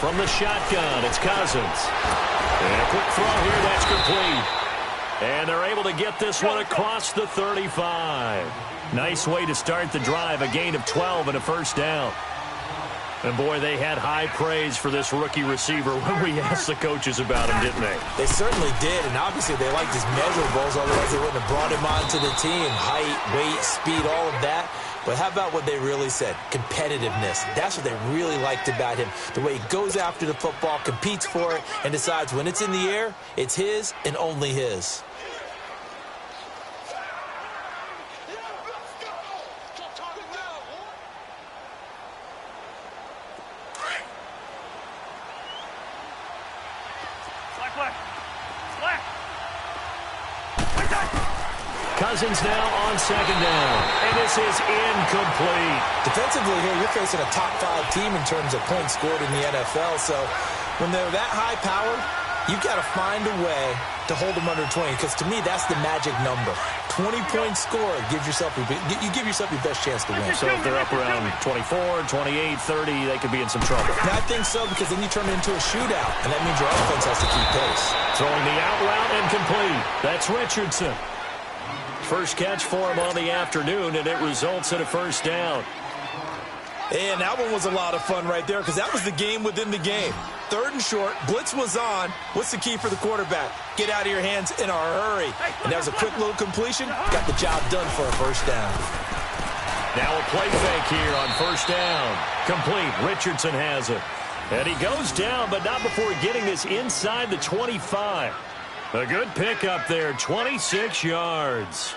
from the shotgun. It's Cousins. And a quick throw here. That's complete. And they're able to get this one across the 35. Nice way to start the drive. A gain of 12 and a first down. And, boy, they had high praise for this rookie receiver when we asked the coaches about him, didn't they? They certainly did, and obviously they liked his measurables, otherwise they wouldn't have brought him onto the team. Height, weight, speed, all of that. But how about what they really said? Competitiveness. That's what they really liked about him. The way he goes after the football, competes for it, and decides when it's in the air, it's his and only his. Cousins now on second down, and this is incomplete. Defensively here, you're facing a top-5 team in terms of points scored in the NFL, so when they're that high-powered, you've got to find a way to hold them under 20, because to me, that's the magic number. 20 points scored, you give yourself your best chance to win. So if they're up around 24, 28, 30, they could be in some trouble. I think so, because then you turn it into a shootout, and that means your offense has to keep pace. Throwing the out route and complete. That's Richardson. First catch for him on the afternoon, and it results in a first down. And that one was a lot of fun right there, because that was the game within the game. Third and short, blitz was on. What's the key for the quarterback? Get out of your hands in a hurry. And that was a quick little completion. Got the job done for a first down. Now a play fake here on first down. Complete. Richardson has it. And he goes down, but not before getting this inside the 25. A good pickup there, 26 yards.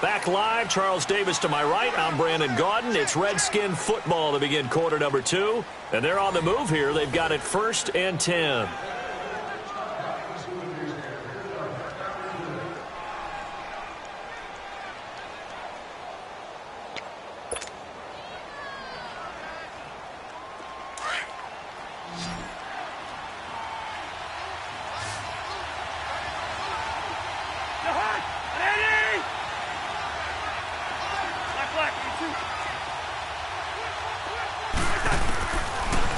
Back live, Charles Davis to my right. I'm Brandon Gaudin. It's Redskin football to begin quarter number 2. And they're on the move here. They've got it 1st and 10.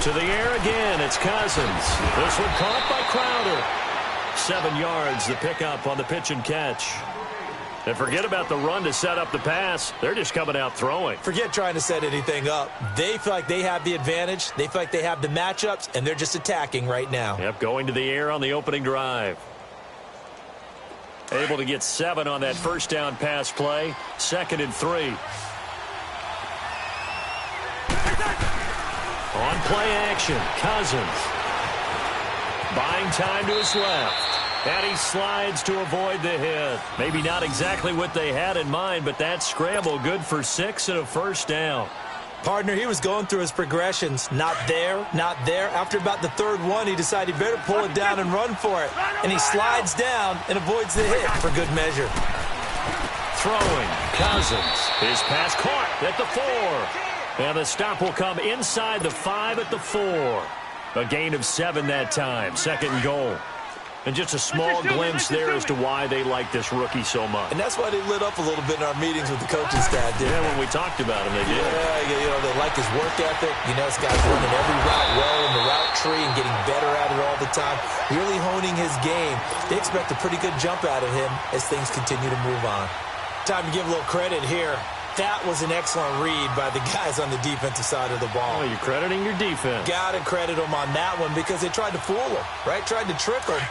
To the air again, it's Cousins. This one caught by Crowder. 7 yards, the pickup on the pitch and catch. And forget about the run to set up the pass. They're just coming out throwing. Forget trying to set anything up. They feel like they have the advantage. They feel like they have the matchups, and they're just attacking right now. Yep, going to the air on the opening drive. Able to get 7 on that first down pass play. 2nd and 3. On play action, Cousins. Buying time to his left. And he slides to avoid the hit. Maybe not exactly what they had in mind, but that scramble good for 6 and a first down. Partner, he was going through his progressions. Not there, not there. After about the 3rd one, he decided he better pull it down and run for it. And he slides down and avoids the hit for good measure. Throwing, Cousins. His pass caught at the 4. And the stop will come inside the 5 at the 4. A gain of 7 that time. 2nd and goal. And just a small glimpse there as to why they like this rookie so much. And that's why they lit up a little bit in our meetings with the coaching staff, didn't they? When we talked about him, they did. Yeah, you know, they like his work ethic. You know, this guy's running every route well in the route tree and getting better at it all the time. Really honing his game. They expect a pretty good jump out of him as things continue to move on. Time to give a little credit here. That was an excellent read by the guys on the defensive side of the ball. Oh, you're crediting your defense. Got to credit them on that one because they tried to fool him, right? Tried to trick him.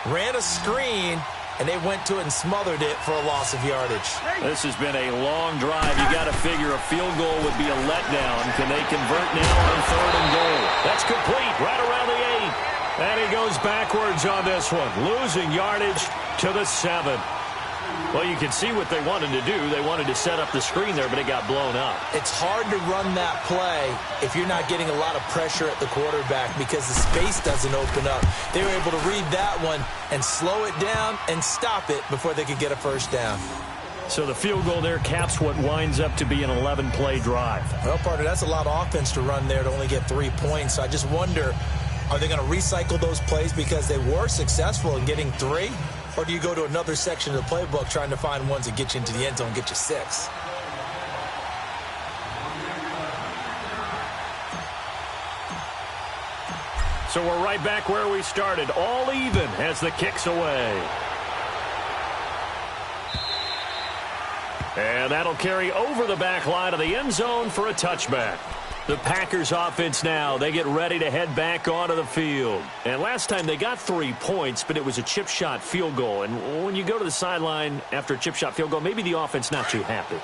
Ran a screen, and they went to it and smothered it for a loss of yardage. This has been a long drive. You got to figure a field goal would be a letdown. Can they convert now on 3rd and goal? That's complete right around the 8. And he goes backwards on this one, losing yardage to the 7. Well, you can see what they wanted to do. They wanted to set up the screen there, but it got blown up. It's hard to run that play if you're not getting a lot of pressure at the quarterback because the space doesn't open up. They were able to read that one and slow it down and stop it before they could get a first down. So the field goal there caps what winds up to be an 11-play drive. Well, partner, that's a lot of offense to run there to only get 3 points. So I just wonder, are they going to recycle those plays because they were successful in getting 3? Or do you go to another section of the playbook trying to find ones that get you into the end zone and get you 6? So we're right back where we started, all even as the kick's away. And that'll carry over the back line of the end zone for a touchback. The Packers offense now, they get ready to head back onto the field. And last time they got 3 points, but it was a chip shot field goal. And when you go to the sideline after a chip shot field goal, maybe the offense not too happy.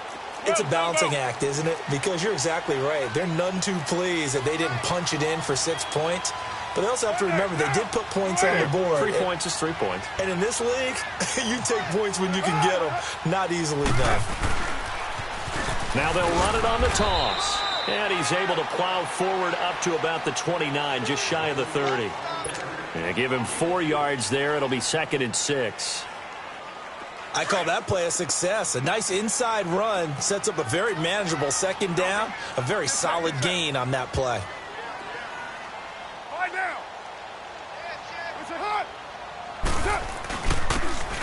It's a balancing act, isn't it? Because you're exactly right. They're none too pleased that they didn't punch it in for 6 points. But they also have to remember they did put points on the board. 3 points is 3 points. And in this league, you take points when you can get them. Not easily done. Now they'll run it on the toss. And he's able to plow forward up to about the 29, just shy of the 30. And give him 4 yards there. It'll be 2nd and 6. I call that play a success. A nice inside run sets up a very manageable 2nd down. A very solid gain on that play.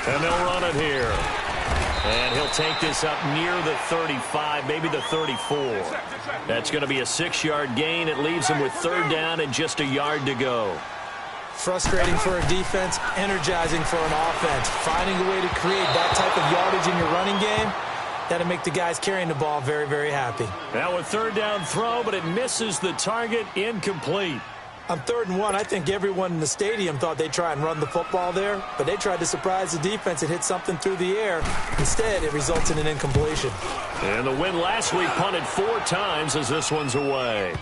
And they'll run it here. And he'll take this up near the 35, maybe the 34. That's going to be a 6-yard gain. It leaves him with 3rd down and just a yard to go. Frustrating for a defense, energizing for an offense. Finding a way to create that type of yardage in your running game, that'll make the guys carrying the ball very, very happy. Now a 3rd down throw, but it misses the target, incomplete. On 3rd and 1, I think everyone in the stadium thought they'd try and run the football there, but they tried to surprise the defense and hit something through the air. Instead, it results in an incompletion. And the win last week punted 4 times as this one's away.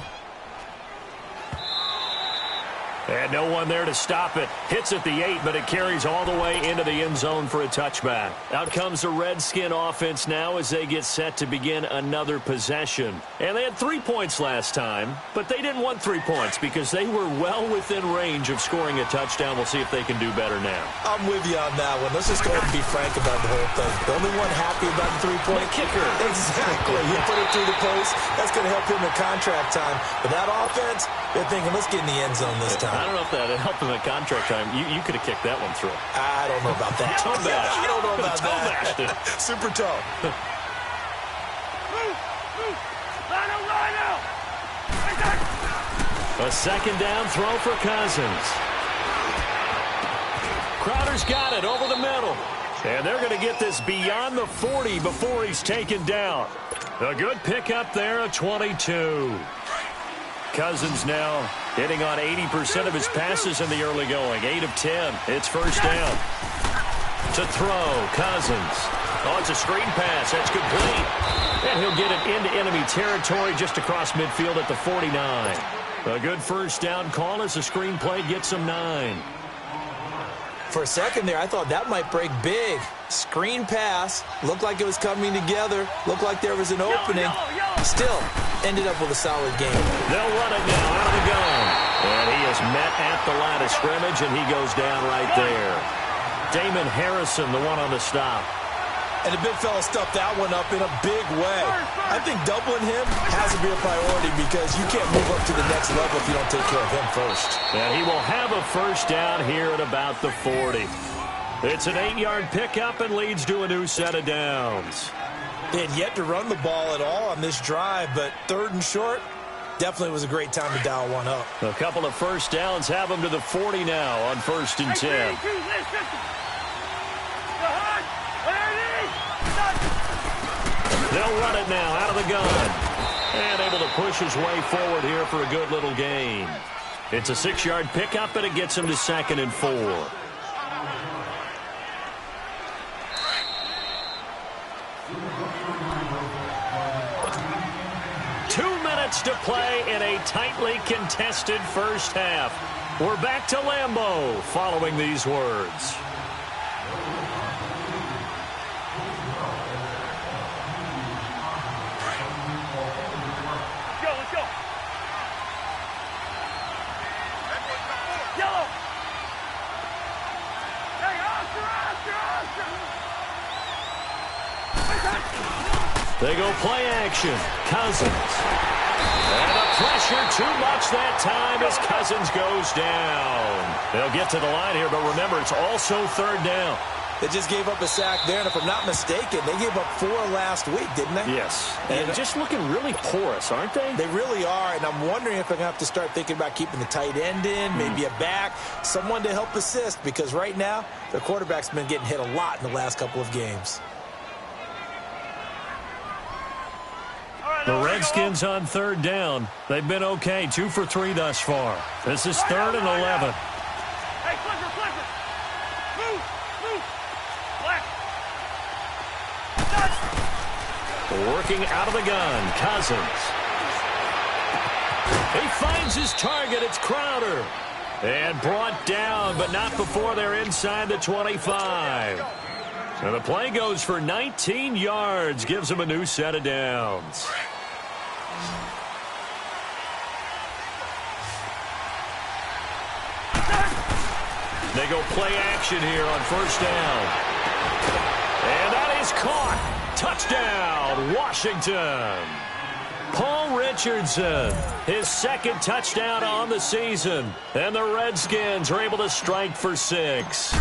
And no one there to stop it. Hits at the 8, but it carries all the way into the end zone for a touchback. Out comes the Redskin offense now as they get set to begin another possession. And they had 3 points last time, but they didn't want 3 points because they were well within range of scoring a touchdown. We'll see if they can do better now. I'm with you on that one. Let's just go ahead and be frank about the whole thing. The only one happy about the 3-point kicker. Exactly. You put it through the post. That's going to help him in contract time. But that offense, they're thinking, let's get in the end zone this time. I don't know if that helped him at contract time. You could have kicked that one through. I don't know about that. Toe bash. I don't know about toe that. Bashed. Super toe. A 2nd down throw for Cousins. Crowder's got it over the middle. And they're going to get this beyond the 40 before he's taken down. A good pickup there, a 22. Cousins now hitting on 80% of his passes in the early going. 8 of 10. It's 1st down. To throw, Cousins. Oh, it's a screen pass. That's complete. And he'll get it into enemy territory just across midfield at the 49. A good 1st down call as the screen play gets him 9. For a second there, I thought that might break big. Screen pass. Looked like it was coming together. Looked like there was an opening. Still, ended up with a solid game. They'll run it now out of the gun. And he is met at the line of scrimmage, and he goes down right there. Damon Harrison, the one on the stop. And the big fella stuffed that one up in a big way. I think doubling him has to be a priority because you can't move up to the next level if you don't take care of him first. And he will have a 1st down here at about the 40. It's an 8-yard pickup and leads to a new set of downs. They had yet to run the ball at all on this drive, but 3rd and short, definitely was a great time to dial one up. A couple of 1st downs have them to the 40 now on 1st and 10. They'll run it now out of the gun. And able to push his way forward here for a good little gain. It's a 6-yard pickup, and it gets him to 2nd and 4. To play in a tightly contested 1st half. We're back to Lambeau following these words. Let's go. Yellow. Hey, Oscar. They go play action. Cousins. And the pressure too much that time as Cousins goes down. They'll get to the line here, but remember, it's also third down. They just gave up a sack there, and if I'm not mistaken, they gave up 4 last week, didn't they? Yes. And just looking really porous, aren't they? They really are, and I'm wondering if they're going to have to start thinking about keeping the tight end in, maybe a back, someone to help assist, because right now, their quarterback's been getting hit a lot in the last couple of games. The Redskins on third down. They've been okay, 2 for 3 thus far. This is 3rd and 11. Hey, Clifford. Move. Black. Working out of the gun, Cousins. He finds his target. It's Crowder. And brought down, but not before they're inside the 25. So the play goes for 19 yards. Gives him a new set of downs. They go play action here on first down. And that is caught. Touchdown, Washington. Paul Richardson, his 2nd touchdown on the season. And the Redskins are able to strike for 6.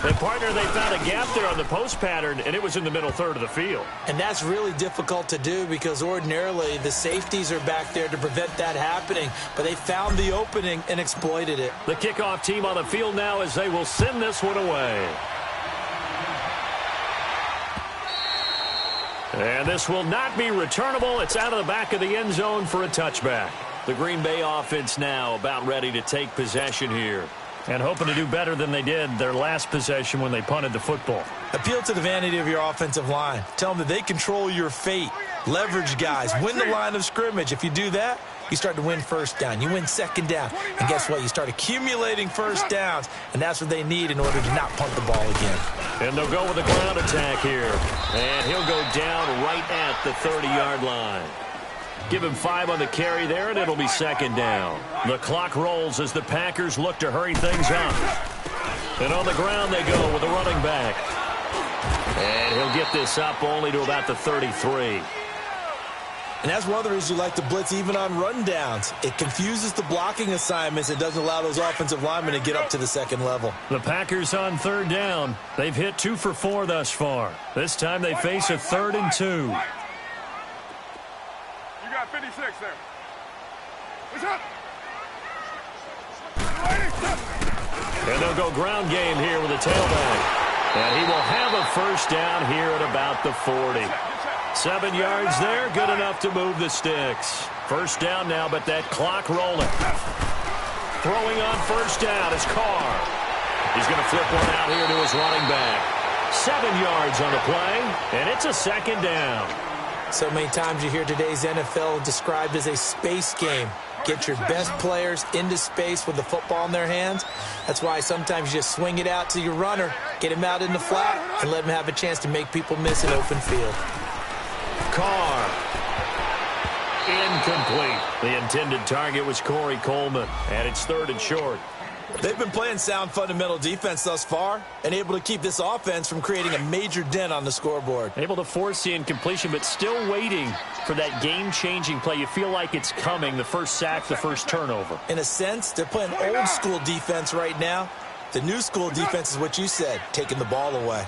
And, partner, they found a gap there on the post pattern, and it was in the middle third of the field. And that's really difficult to do because ordinarily the safeties are back there to prevent that happening. But they found the opening and exploited it. The kickoff team on the field now as they will send this one away. And this will not be returnable. It's out of the back of the end zone for a touchback. The Green Bay offense now about ready to take possession here. And hoping to do better than they did their last possession when they punted the football. Appeal to the vanity of your offensive line. Tell them that they control your fate. Leverage guys. Win the line of scrimmage. If you do that, you start to win first down. You win second down. And guess what? You start accumulating first downs. And that's what they need in order to not punt the ball again. And they'll go with a ground attack here. And he'll go down right at the 30-yard line. Give him 5 on the carry there, and it'll be second down. The clock rolls as the Packers look to hurry things up. And on the ground they go with the running back. And he'll get this up only to about the 33. And that's one of the reasons you like to blitz even on rundowns. It confuses the blocking assignments. It doesn't allow those offensive linemen to get up to the second level. The Packers on third down. They've hit 2 for 4 thus far. This time they face a 3rd and 2. 56 there. What's up? And they'll go ground game here with a tailback. And he will have a first down here at about the 40. 7 yards there, good enough to move the sticks. First down now, but that clock rolling. Throwing on first down is Carr. He's going to flip one out here to his running back. 7 yards on the play, and it's a second down. So many times you hear today's NFL described as a space game. Get your best players into space with the football in their hands. That's why sometimes you just swing it out to your runner, get him out in the flat, and let him have a chance to make people miss an open field. Carr. Incomplete. The intended target was Corey Coleman, and it's 3rd and short. They've been playing sound fundamental defense thus far and able to keep this offense from creating a major dent on the scoreboard. Able to force the incompletion, but still waiting for that game-changing play. You feel like it's coming, the first sack, the first turnover. In a sense, they're playing old-school defense right now. The new-school defense is what you said, taking the ball away.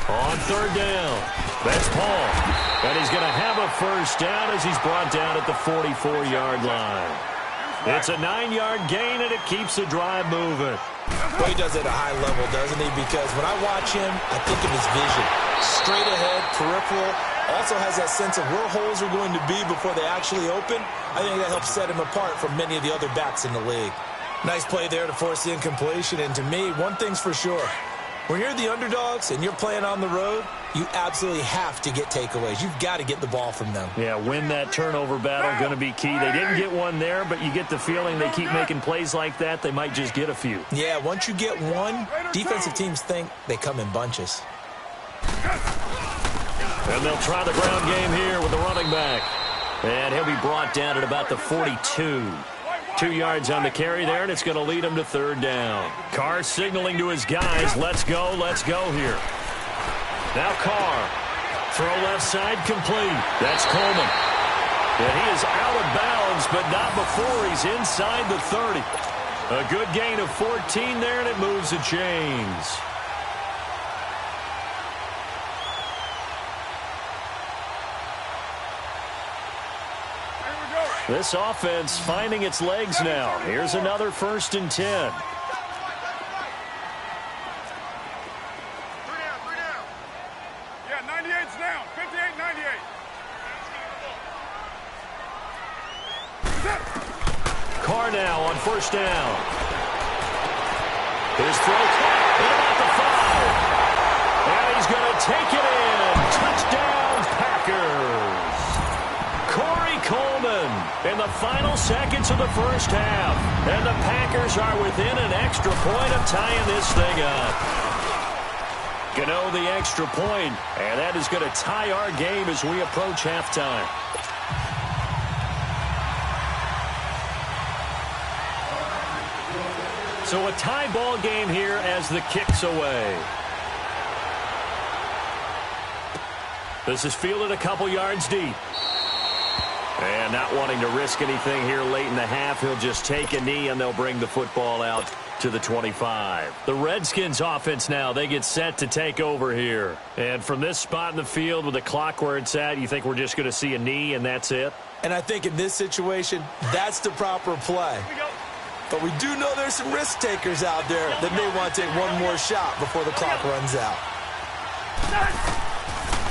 On third down, that's Paul. And he's going to have a first down as he's brought down at the 44-yard line. It's a 9-yard gain, and it keeps the drive moving. Well, he does it at a high level, doesn't he? Because when I watch him, I think of his vision. Straight ahead, peripheral, also has that sense of where holes are going to be before they actually open. I think that helps set him apart from many of the other backs in the league. Nice play there to force the incompletion. And to me, one thing's for sure. When you're the underdogs and you're playing on the road, you absolutely have to get takeaways. You've got to get the ball from them. Yeah, win that turnover battle, going to be key. They didn't get one there, but you get the feeling they keep making plays like that, they might just get a few. Yeah, once you get one, defensive teams think they come in bunches. And they'll try the ground game here with the running back. And he'll be brought down at about the 42. 2 yards on the carry there, and it's going to lead him to third down. Carr signaling to his guys, let's go here. Now Carr, throw left side complete. That's Coleman. And he is out of bounds, but not before he's inside the 30. A good gain of 14 there, and it moves the chains. This offense finding its legs now. Here's another 1st and 10. Yeah, 98's down. 58, 98. Carr now on 1st down. His throw caught at about the 5. And he's going to take it in. Touchdown, Packers. Corey Coleman in the final seconds of the 1st half. And the Packers are within an extra point of tying this thing up. Gano the extra point, and that is going to tie our game as we approach halftime. So a tie ball game here as the kick's away. This is fielded a couple yards deep. And not wanting to risk anything here late in the half, he'll just take a knee and they'll bring the football out to the 25. The Redskins offense now, they get set to take over here. And from this spot in the field with the clock where it's at, you think we're just going to see a knee and that's it? And I think in this situation, that's the proper play. But we do know there's some risk takers out there that may want to take one more shot before the clock runs out.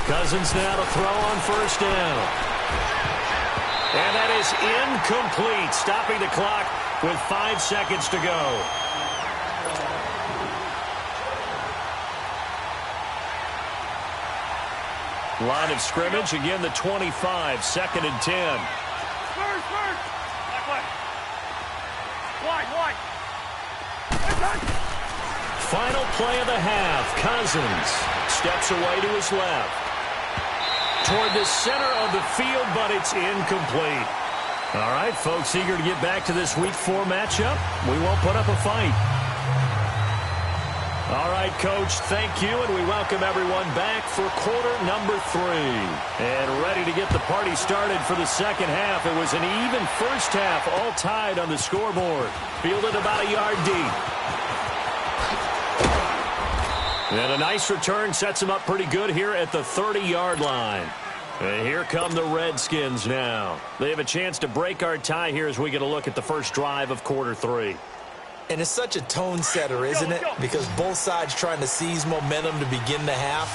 Cousins now to throw on 1st down. And that is incomplete, stopping the clock with 5 seconds to go. Line of scrimmage, again the 25, 2nd and 10. Wide. Final play of the half. Cousins steps away to his left. Toward the center of the field, but it's incomplete. All right, folks, eager to get back to this Week 4 matchup. We won't put up a fight. All right, Coach, thank you, and we welcome everyone back for quarter number 3. And ready to get the party started for the second half. It was an even first half, all tied on the scoreboard. Fielded about a yard deep. And a nice return sets him up pretty good here at the 30-yard line. And here come the Redskins now. They have a chance to break our tie here as we get a look at the first drive of quarter 3. And it's such a tone setter, isn't it? Because both sides trying to seize momentum to begin the half.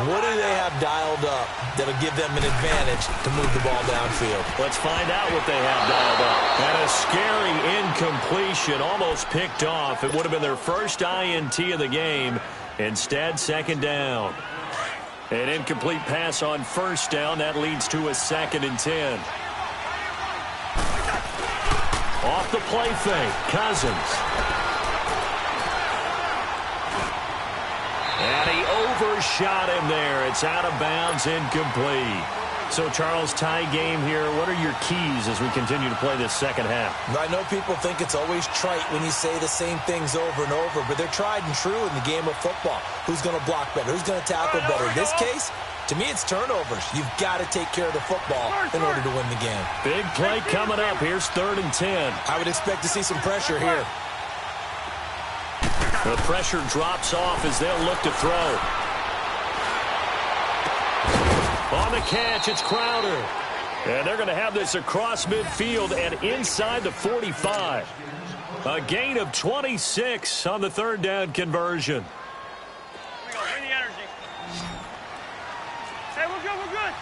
What do they have dialed up that'll give them an advantage to move the ball downfield? Let's find out what they have dialed up. And a scary incompletion, almost picked off. It would have been their first INT of the game. Instead, 2nd down. An incomplete pass on 1st down. That leads to a 2nd and 10. Off the play fake, Cousins. And he overshot him there. It's out of bounds, incomplete. So, Charles, tie game here. What are your keys as we continue to play this second half? I know people think it's always trite when you say the same things over and over, but they're tried and true in the game of football. Who's going to block better? Who's going to tackle better? In this case, to me, it's turnovers. You've got to take care of the football in order to win the game. Big play coming up. Here's 3rd and 10. I would expect to see some pressure here. The pressure drops off as they'll look to throw. On the catch, it's Crowder. And they're going to have this across midfield and inside the 45. A gain of 26 on the 3rd down conversion. Here we go. Bring the energy. Hey, we're good.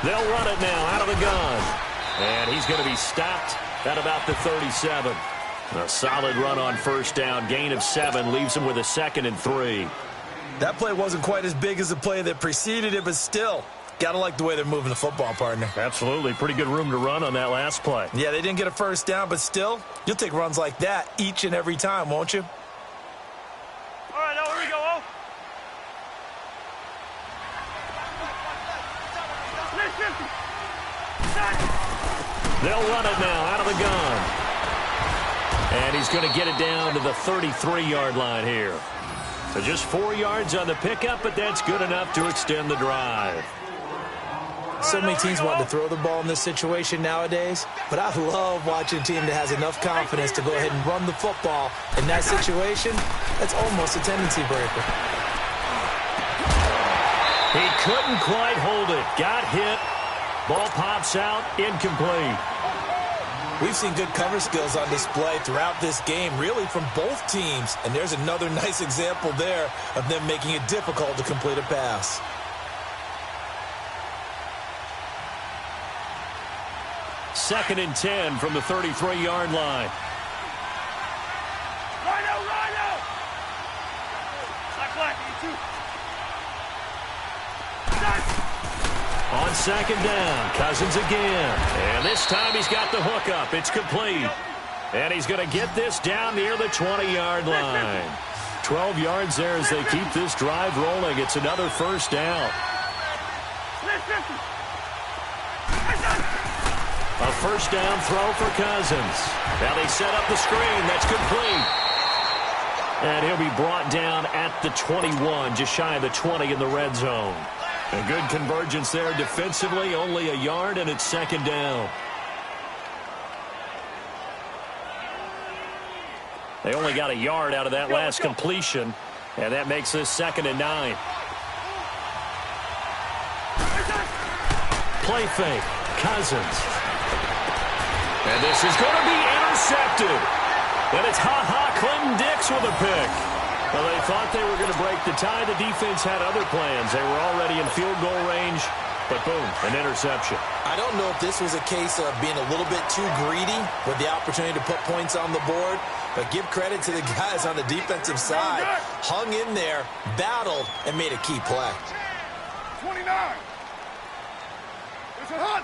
They'll run it now out of the gun. And he's going to be stopped at about the 37. A solid run on 1st down. Gain of 7 leaves him with a 2nd and 3. That play wasn't quite as big as the play that preceded it, but still, got to like the way they're moving the football, partner. Absolutely. Pretty good room to run on that last play. Yeah, they didn't get a 1st down, but still, you'll take runs like that each and every time, won't you? All right, now here we go, They'll run it now out of the gun. And he's going to get it down to the 33-yard line here. So just 4 yards on the pickup, but that's good enough to extend the drive. So many teams want to throw the ball in this situation nowadays, but I love watching a team that has enough confidence to go ahead and run the football. In that situation, that's almost a tendency breaker. He couldn't quite hold it. Got hit. Ball pops out. Incomplete. We've seen good cover skills on display throughout this game, really from both teams. And there's another nice example there of them making it difficult to complete a pass. Second and 10 from the 33-yard line. Rhino! Black, you two. On second down, Cousins again. And this time he's got the hook up. It's complete. And he's going to get this down near the 20-yard line. 12 yards there as they keep this drive rolling. It's another first down. A first down throw for Cousins. Now they set up the screen. That's complete. And he'll be brought down at the 21, just shy of the 20 in the red zone. A good convergence there defensively, only a yard, and it's second down. They only got a yard out of that last completion, and that makes this 2nd and 9. Play fake, Cousins. And this is going to be intercepted. And it's Clinton Dix with a pick. Well, they thought they were going to break the tie. The defense had other plans. They were already in field goal range, but boom, an interception. I don't know if this was a case of being a little bit too greedy with the opportunity to put points on the board, but give credit to the guys on the defensive side. Hung in there, battled, and made a key play. 29. It's a hot.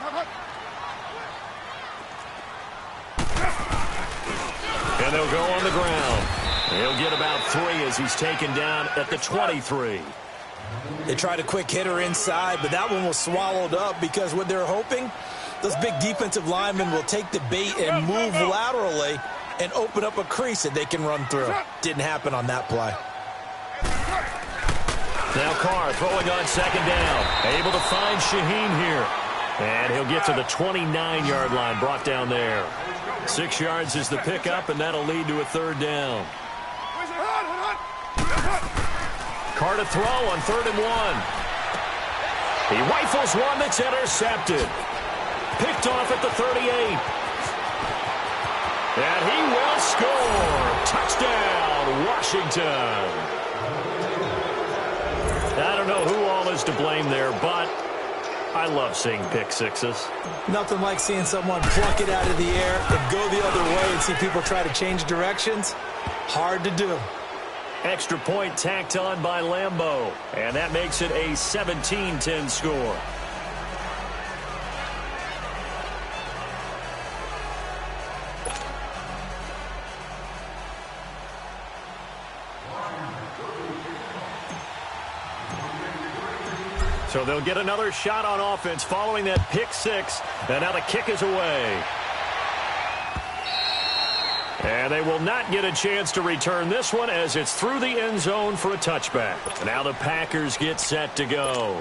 And they'll go on the ground. He'll get about 3 as he's taken down at the 23. They tried a quick hitter inside, but that one was swallowed up because what they're hoping, those big defensive linemen will take the bait and move laterally and open up a crease that they can run through. Didn't happen on that play. Now Carr throwing on second down. Able to find Shaheen here. And he'll get to the 29-yard line, brought down there. 6 yards is the pickup, and that'll lead to a third down. Carr to throw on 3rd and 1. He rifles one that's intercepted. Picked off at the 38. And he will score. Touchdown, Washington. I don't know who all is to blame there, but I love seeing pick sixes. Nothing like seeing someone pluck it out of the air and go the other way and see people try to change directions. Hard to do. Extra point tacked on by Lambeau, and that makes it a 17-10 score. So they'll get another shot on offense following that pick six, and now the kick is away. And they will not get a chance to return this one as it's through the end zone for a touchback. And now the Packers get set to go.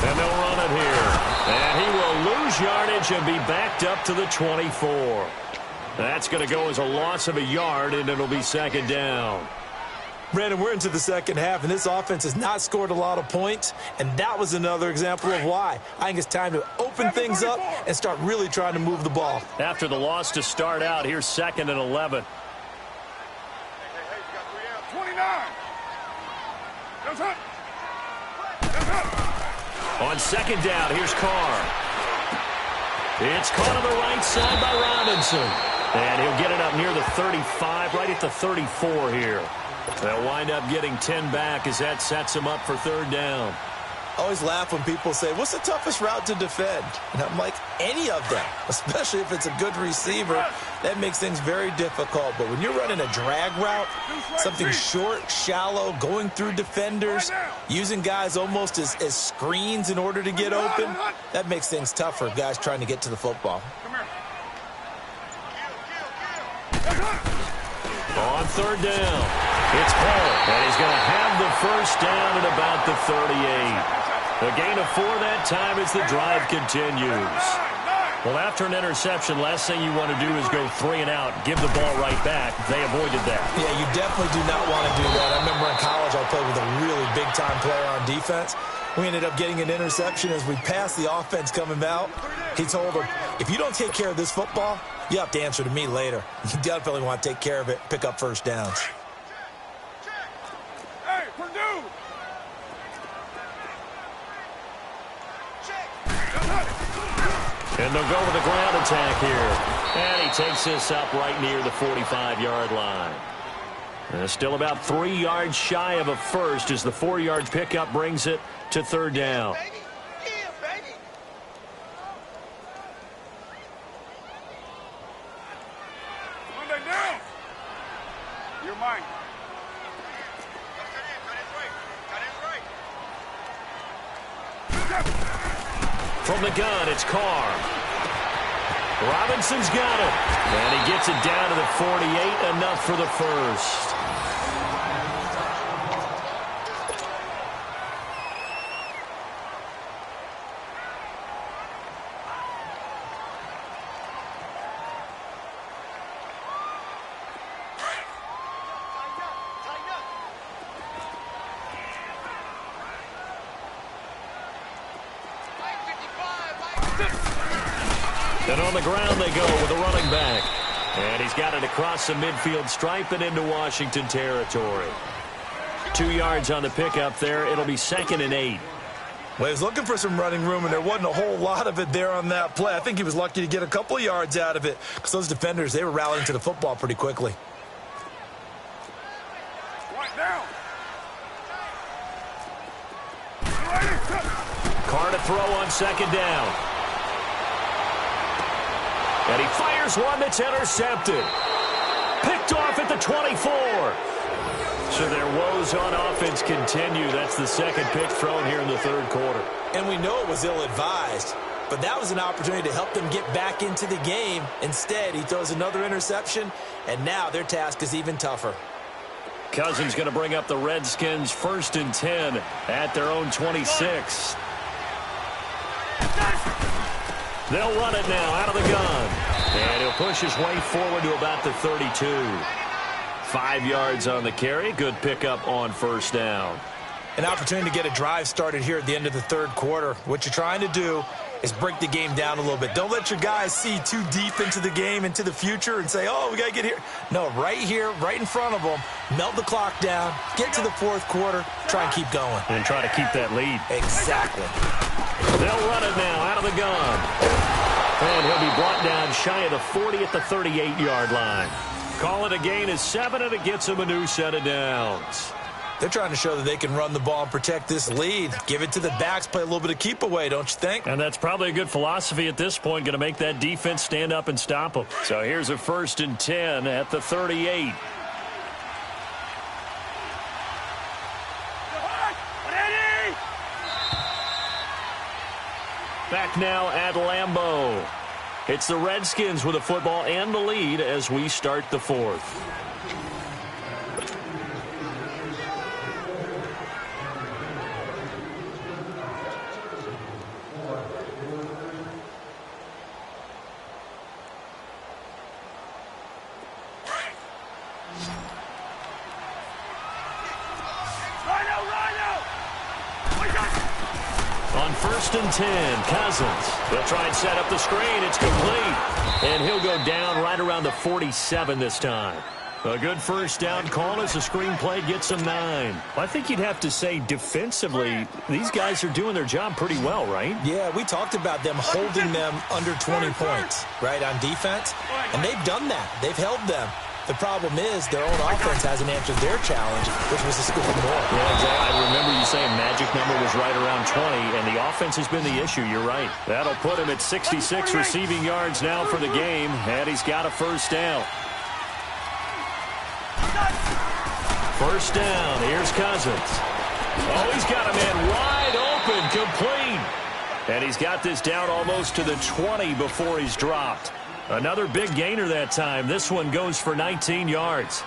And they'll run it here. And he will lose yardage and be backed up to the 24. That's going to go as a loss of a yard, and it'll be second down. Brandon, we're into the second half, and this offense has not scored a lot of points, and that was another example of why. I think it's time to open things up and start really trying to move the ball. After the loss to start out, here's 2nd and 11. 29. On second down, here's Carr. It's caught on the right side by Robinson. And he'll get it up near the 35, right at the 34 here. They'll wind up getting 10 back as that sets him up for third down. always laugh when people say, what's the toughest route to defend? And I'm like, any of them, especially if it's a good receiver. That makes things very difficult. But when you're running a drag route, something short, shallow, going through defenders, using guys almost as screens in order to get open, that makes things tough for guys trying to get to the football. On third down, it's Paul, and he's going to have the first down at about the 38. A gain of 4 that time as the drive continues. Well, after an interception, last thing you want to do is go 3 and out, give the ball right back. They avoided that. Yeah, you definitely do not want to do that. I remember in college I played with a really big-time player on defense. We ended up getting an interception as we passed the offense coming out. He told him, if you don't take care of this football, you have to answer to me later. You definitely want to take care of it, pick up first downs. Hey, Purdue! And they'll go with a ground attack here. And he takes this up right near the 45-yard line. Still about 3 yards shy of a first as the 4-yard pickup brings it to third down. Monday down! You're mine. From the gun, it's Carr. Robinson's got it. And he gets it down to the 48, enough for the first. And on the ground they go with a running back. And he's got it across the midfield stripe and into Washington territory. 2 yards on the pickup there. It'll be 2nd and 8. Well, he was looking for some running room, and there wasn't a whole lot of it there on that play. I think he was lucky to get a couple of yards out of it because those defenders, they were rallying to the football pretty quickly. Right down. Carr to throw on 2nd down. And he fires one that's intercepted. Picked off at the 24. So their woes on offense continue. That's the 2nd pick thrown here in the 3rd quarter. And we know it was ill-advised, but that was an opportunity to help them get back into the game. Instead, he throws another interception, and now their task is even tougher. Cousins going to bring up the Redskins 1st and 10 at their own 26. They'll run it now out of the gun. And he'll push his way forward to about the 32. 5 yards on the carry. Good pickup on 1st down. An opportunity to get a drive started here at the end of the 3rd quarter. What you're trying to do is break the game down a little bit. Don't let your guys see too deep into the game, into the future, and say, oh, we got to get here. No, right here, right in front of them, melt the clock down, get to the 4th quarter, try and keep going. And try to keep that lead. Exactly. They'll run it now out of the gun. And he'll be brought down shy of the 40 at the 38-yard line. Call it a gain of 7, and it gets him a new set of downs. They're trying to show that they can run the ball and protect this lead. Give it to the backs, play a little bit of keep away, don't you think? And that's probably a good philosophy at this point, going to make that defense stand up and stop them. So here's a 1st and 10 at the 38. Back now at Lambeau. It's the Redskins with the football and the lead as we start the 4th. On 1st and 10, Cousins. They'll try and set up the screen. It's complete. And he'll go down right around the 47 this time. A good first down call as the screen play gets him 9. I think you'd have to say defensively, these guys are doing their job pretty well, right? Yeah, we talked about them holding them under 20 points, right, on defense. And they've done that. They've held them. The problem is their own offense hasn't answered their challenge, which was to score more. Yeah, exactly. I remember you saying magic number was right around 20, and the offense has been the issue. You're right. That'll put him at 66 receiving yards now for the game, and he's got a first down. First down. Here's Cousins. Oh, he's got a man wide open, complete. And he's got this down almost to the 20 before he's dropped. Another big gainer that time. This one goes for 19 yards.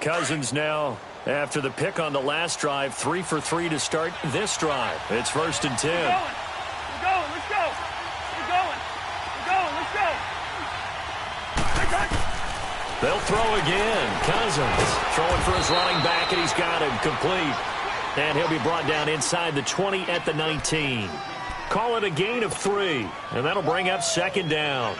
Cousins now, after the pick on the last drive, 3 for 3 to start this drive. It's 1st and 10. We're going. Let's go. We're going. Let's go. They'll throw again. Cousins throwing for his running back, and he's got him complete. And he'll be brought down inside the 20 at the 19. Call it a gain of 3, and that'll bring up 2nd down.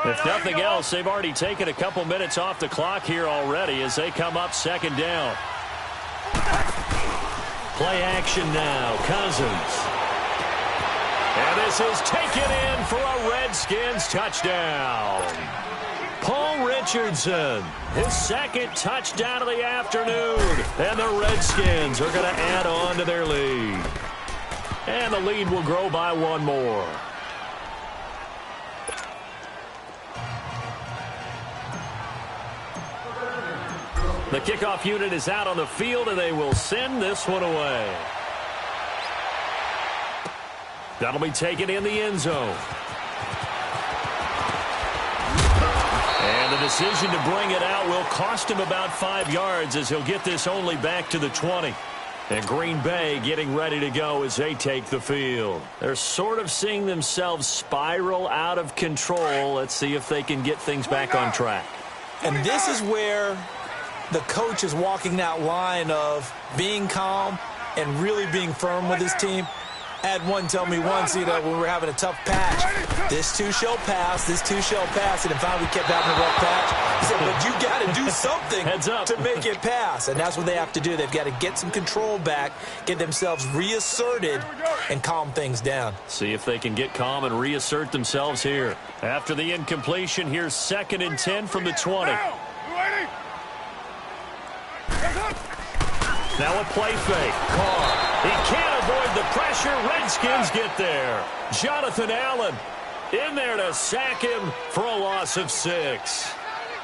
If nothing else, they've already taken a couple minutes off the clock here already as they come up 2nd down. Play action now. Cousins. And this is taken in for a Redskins touchdown. Paul Richardson, his 2nd touchdown of the afternoon. And the Redskins are going to add on to their lead. And the lead will grow by 1 more. The kickoff unit is out on the field, and they will send this one away. That'll be taken in the end zone. And the decision to bring it out will cost him about 5 yards as he'll get this only back to the 20. And Green Bay getting ready to go as they take the field. They're sort of seeing themselves spiral out of control. Let's see if they can get things back on track. And this is where the coach is walking that line of being calm and really being firm with his team. I had one tell me once, when we were having a tough patch, this too shall pass, and then finally we kept having a rough patch. He said, but you got to do something Heads up. to make it pass, and that's what they have to do. They've got to get some control back, get themselves reasserted, and calm things down. See if they can get calm and reassert themselves here. After the incompletion, here's 2nd and 10 from the 20. Now a play fake. Carr. He can't avoid the pressure. Redskins get there. Jonathan Allen in there to sack him for a loss of 6.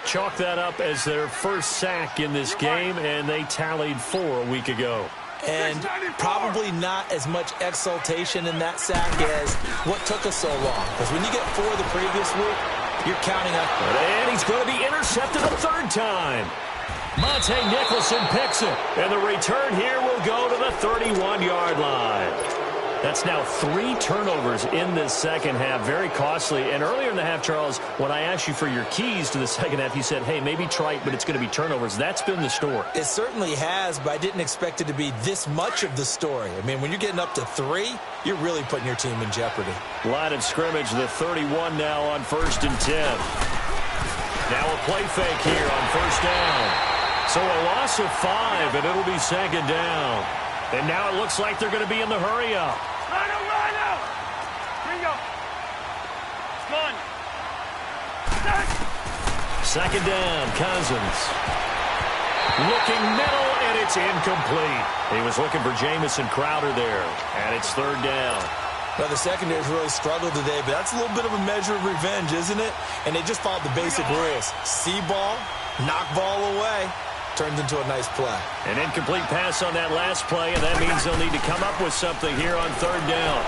Chalk that up as their first sack in this game, and they tallied 4 a week ago. And probably not as much exultation in that sack as what took us so long. Because when you get 4 the previous week, you're counting up. And he's going to be intercepted a 3rd time. Monte Nicholson picks it, and the return here will go to the 31-yard line. That's now 3 turnovers in this second half, very costly. And earlier in the half, Charles, when I asked you for your keys to the second half, you said, hey, maybe try it, but it's going to be turnovers. That's been the story. It certainly has, but I didn't expect it to be this much of the story. I mean, when you're getting up to 3, you're really putting your team in jeopardy. Line of scrimmage, the 31 now on 1st and 10. Now a play fake here on 1st down. So a loss of 5, and it'll be 2nd down. And now it looks like they're going to be in the hurry-up. Run out! Bingo! It's gone. 2nd down, Cousins. Looking middle, and it's incomplete. He was looking for Jamison Crowder there, and it's 3rd down. Well, the secondary's really struggled today, but that's a little bit of a measure of revenge, isn't it? And they just followed the basic rules. See ball, knock ball away. Turns into a nice play. An incomplete pass on that last play, and that means they'll need to come up with something here on 3rd down.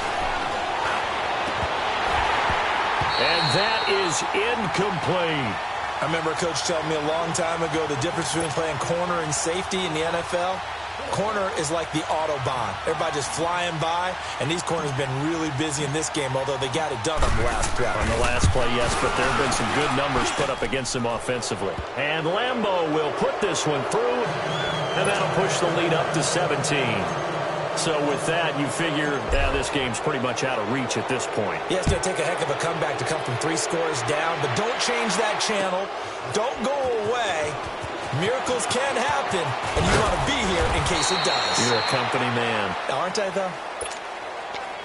And that is incomplete. I remember a coach telling me a long time ago the difference between playing corner and safety in the NFL. Corner is like the Autobahn. Everybody just flying by, and these corners have been really busy in this game, although they got it done on the last play. On the last play, yes, but there have been some good numbers put up against them offensively. And Lambeau will put this one through, and that'll push the lead up to 17. So with that, you figure this game's pretty much out of reach at this point. Yeah, it's going to take a heck of a comeback to come from 3 scores down, but don't change that channel. Don't go away. Miracles can happen, and you want to be here in case it does. You're a company man. Aren't I, though?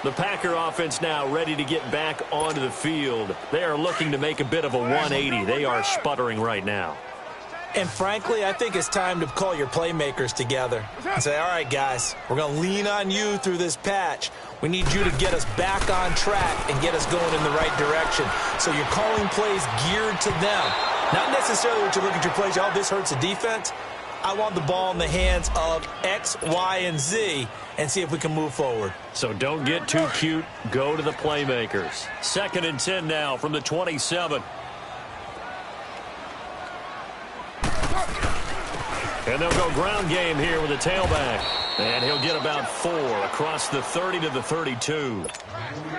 The Packer offense now ready to get back onto the field. They are looking to make a bit of a 180. They are sputtering right now. And frankly, I think it's time to call your playmakers together and say, all right, guys, we're going to lean on you through this patch. We need you to get us back on track and get us going in the right direction. So you're calling plays geared to them. Not necessarily what you look at your plays, oh, this hurts the defense. I want the ball in the hands of X, Y, and Z and see if we can move forward. So don't get too cute. Go to the playmakers. 2nd and 10 now from the 27. And they'll go ground game here with a tailback. And he'll get about 4 across the 30 to the 32.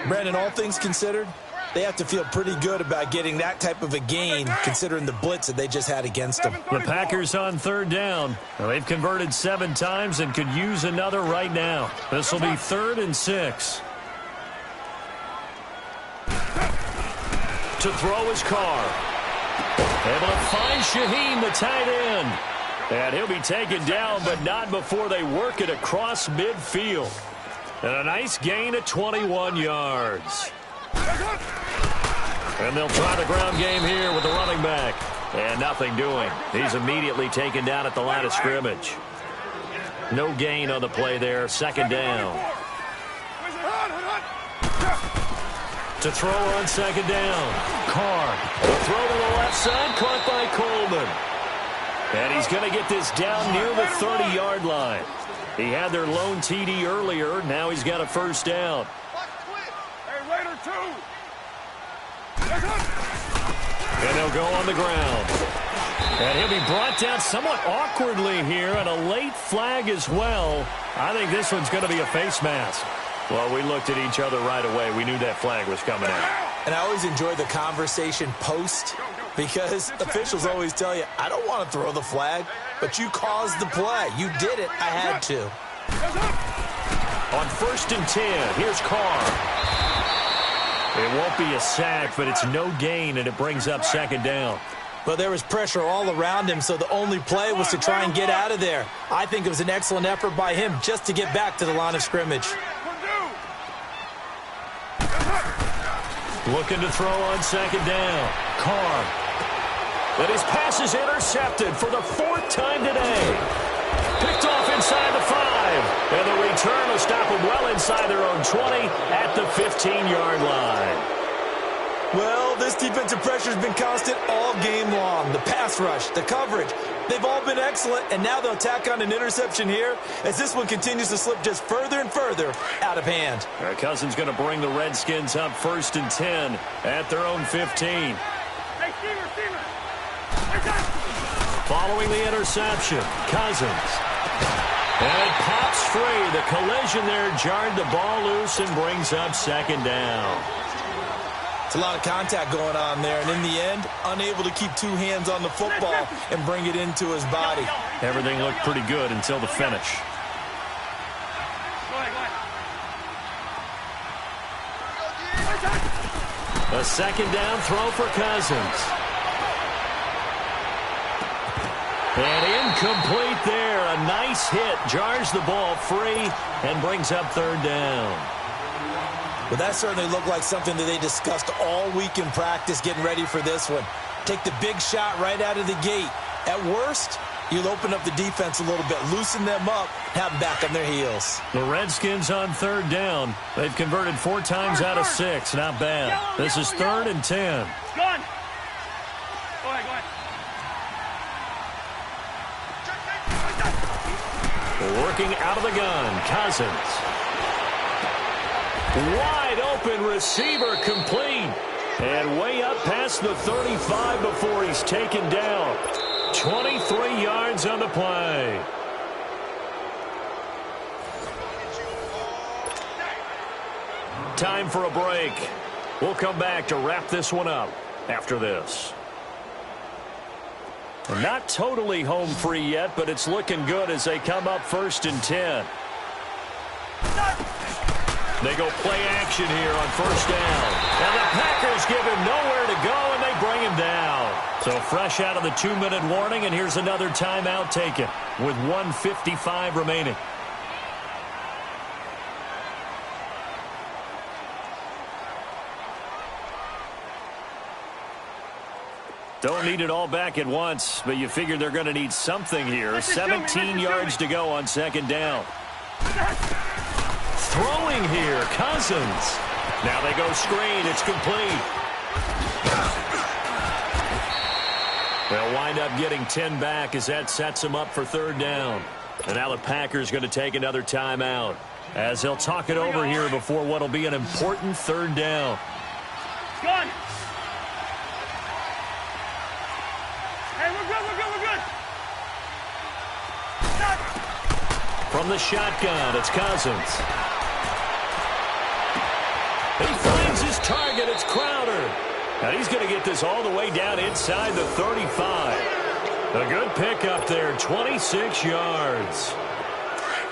Brandon, all things considered, they have to feel pretty good about getting that type of a gain considering the blitz that they just had against them. The Packers on 3rd down. Well, they've converted 7 times and could use another right now. This will be 3rd and 6. To throw his car. Able to find Shaheen, the tight end. And he'll be taken down, but not before they work it across midfield. And a nice gain of 21 yards. And they'll try the ground game here with the running back. And nothing doing. He's immediately taken down at the line of scrimmage. No gain on the play there. 2nd down. To throw on 2nd down. Carr. The throw to the left side, caught by Coleman. And he's going to get this down near the 30-yard line. He had their lone TD earlier. Now he's got a 1st down. Hey, Raider 2. And they'll go on the ground. And he'll be brought down somewhat awkwardly here, and a late flag as well. I think this one's going to be a face mask. Well, we looked at each other right away. We knew that flag was coming out. And I always enjoy the conversation post because officials always tell you, I don't want to throw the flag, but you caused the play. You did it. I had to. On 1st and 10, here's Carr. It won't be a sack, but it's no gain, and it brings up 2nd down. But there was pressure all around him, so the only play was to try and get out of there. I think it was an excellent effort by him just to get back to the line of scrimmage. Looking to throw on 2nd down. Carr. But his pass is intercepted for the 4th time today. Picked off inside the 5. And the return will stop them well inside their own 20 at the 15-yard line. Well, this defensive pressure has been constant all game long. The pass rush, the coverage, they've all been excellent, and now they'll tack on an interception here as this one continues to slip just further and further out of hand. Cousins going to bring the Redskins up 1st and 10 at their own 15. Hey, receiver. Following the interception, Cousins. And it pops free. The collision there jarred the ball loose and brings up 2nd down. It's a lot of contact going on there, and in the end, unable to keep 2 hands on the football and bring it into his body. Everything looked pretty good until the finish. Go ahead. A 2nd down throw for Cousins. And incomplete there. A nice hit. Jars the ball free and brings up 3rd down. Well, that certainly looked like something that they discussed all week in practice getting ready for this one. Take the big shot right out of the gate. At worst, you'll open up the defense a little bit, loosen them up, have them back on their heels. The Redskins on 3rd down. They've converted 4 times out of 6. Not bad. This is 3rd and 10. Gun. Go ahead. Working out of the gun, Cousins. Wide open receiver complete. And way up past the 35 before he's taken down. 23 yards on the play. Time for a break. We'll come back to wrap this one up after this. Not totally home free yet, but it's looking good as they come up 1st and 10. They go play action here on first down. And the Packers give him nowhere to go, and they bring him down. So fresh out of the 2-minute warning, and here's another timeout taken with 1:55 remaining. Don't need it all back at once, but you figure they're going to need something here. 17 yards to go on second down. Throwing here, Cousins. Now they go screen. It's complete. They'll wind up getting 10 back as that sets them up for third down. And now the Packers going to take another timeout as they'll talk it over here before what will be an important third down. Gun. Hey, we're good. Stop. From the shotgun, it's Cousins. He finds his target. It's Crowder. Now he's going to get this all the way down inside the 35. A good pickup there, 26 yards.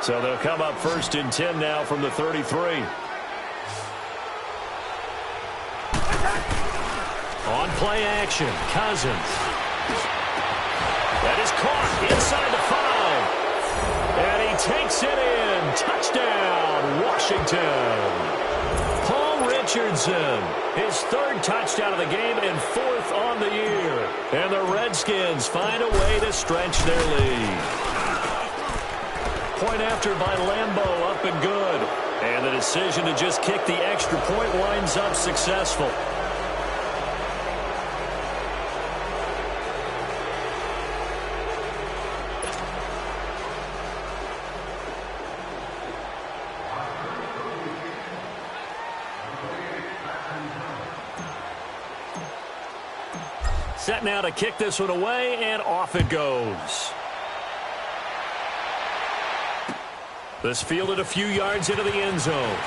So they'll come up first and 10 now from the 33. On play action, Cousins. That is caught inside the 5. And he takes it in. Touchdown, Washington. Richardson, his third touchdown of the game and fourth on the year. And the Redskins find a way to stretch their lead. Point after by Lambeau, up and good. And the decision to just kick the extra point winds up successful. Set now to kick this one away, and off it goes. This fielded a few yards into the end zone.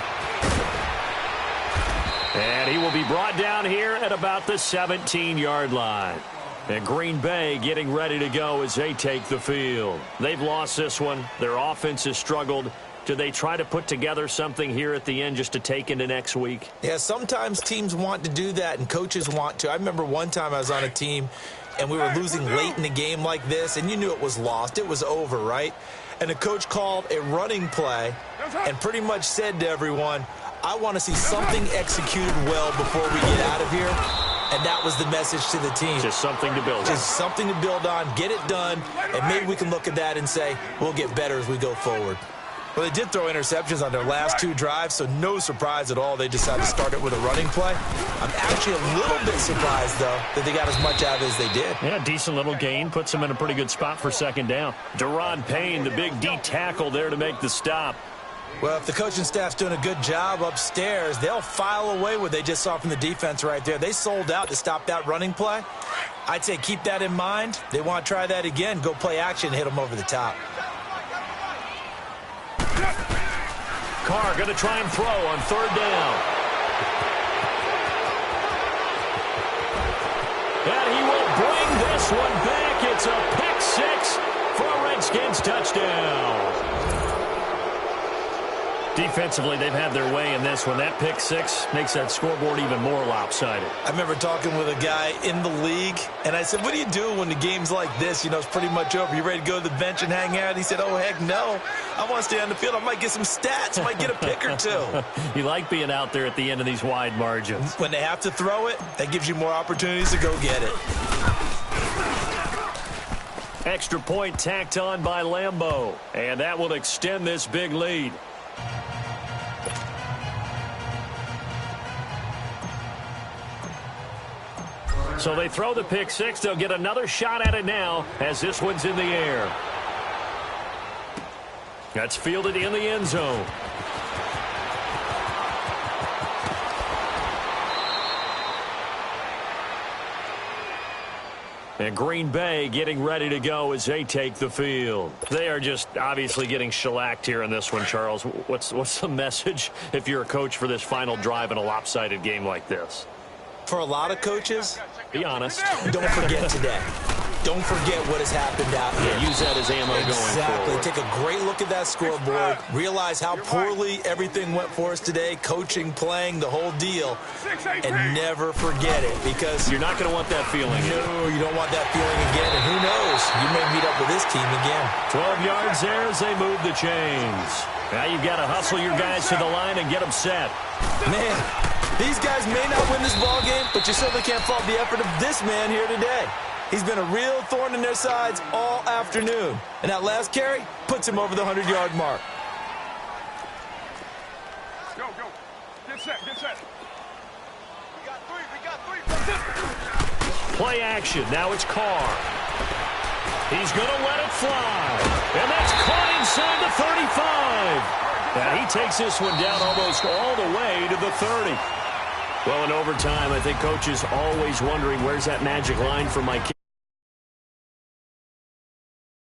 And he will be brought down here at about the 17-yard line. And Green Bay getting ready to go as they take the field. They've lost this one. Their offense has struggled. Do they try to put together something here at the end just to take into next week? Yeah, sometimes teams want to do that and coaches want to. I remember one time I was on a team and we were losing late in the game like this, and you knew it was lost. It was over, right? And the coach called a running play and pretty much said to everyone, I want to see something executed well before we get out of here. And that was the message to the team. Just something to build on. Just something to build on, get it done, and maybe we can look at that and say, we'll get better as we go forward. Well, they did throw interceptions on their last 2 drives, so no surprise at all they decided to start it with a running play. I'm actually a little bit surprised, though, that they got as much out of it as they did. Yeah, decent little gain. Puts them in a pretty good spot for second down. Deron Payne, the big D tackle there to make the stop. Well, if the coaching staff's doing a good job upstairs, they'll file away what they just saw from the defense right there. They sold out to stop that running play. I'd say keep that in mind. They want to try that again, go play action, hit them over the top. Carr going to try and throw on third down. And he will bring this one back. It's a pick 6 for a Redskins touchdown. Defensively, they've had their way in this one. That pick 6 makes that scoreboard even more lopsided. I remember talking with a guy in the league, and I said, what do you do when the game's like this? You know, it's pretty much over. You ready to go to the bench and hang out? He said, oh, heck no. I want to stay on the field. I might get some stats. I might get a pick or 2. You like being out there at the end of these wide margins. When they have to throw it, that gives you more opportunities to go get it. Extra point tacked on by Lambeau, and that will extend this big lead. So they throw the pick 6. They'll get another shot at it now as this one's in the air. That's fielded in the end zone. And Green Bay getting ready to go as they take the field. They are just obviously getting shellacked here in this one, Charles. What's the message if you're a coach for this final drive in a lopsided game like this? For a lot of coaches, be honest. don't forget today. don't forget what has happened out here. Use that as ammo going forward. Exactly. Take a great look at that scoreboard. Realize how poorly everything went for us today. Coaching, playing, the whole deal. And never forget it, because you're not going to want that feeling. No, you don't want that feeling again. And who knows? You may meet up with this team again. 12 yards there as they move the chains. Now you've got to hustle your guys to the line and get them set. Man, these guys may not win this ball game, but you certainly can't fault the effort of this man here today. He's been a real thorn in their sides all afternoon. And that last carry puts him over the 100-yard mark. Go, go. Get set, get set. We got three. Play action. Now it's Carr. He's going to let it fly. And that's caught inside the 35. And he takes this one down almost all the way to the 30. Well, in overtime, I think Coach is always wondering, where's that magic line for my kid?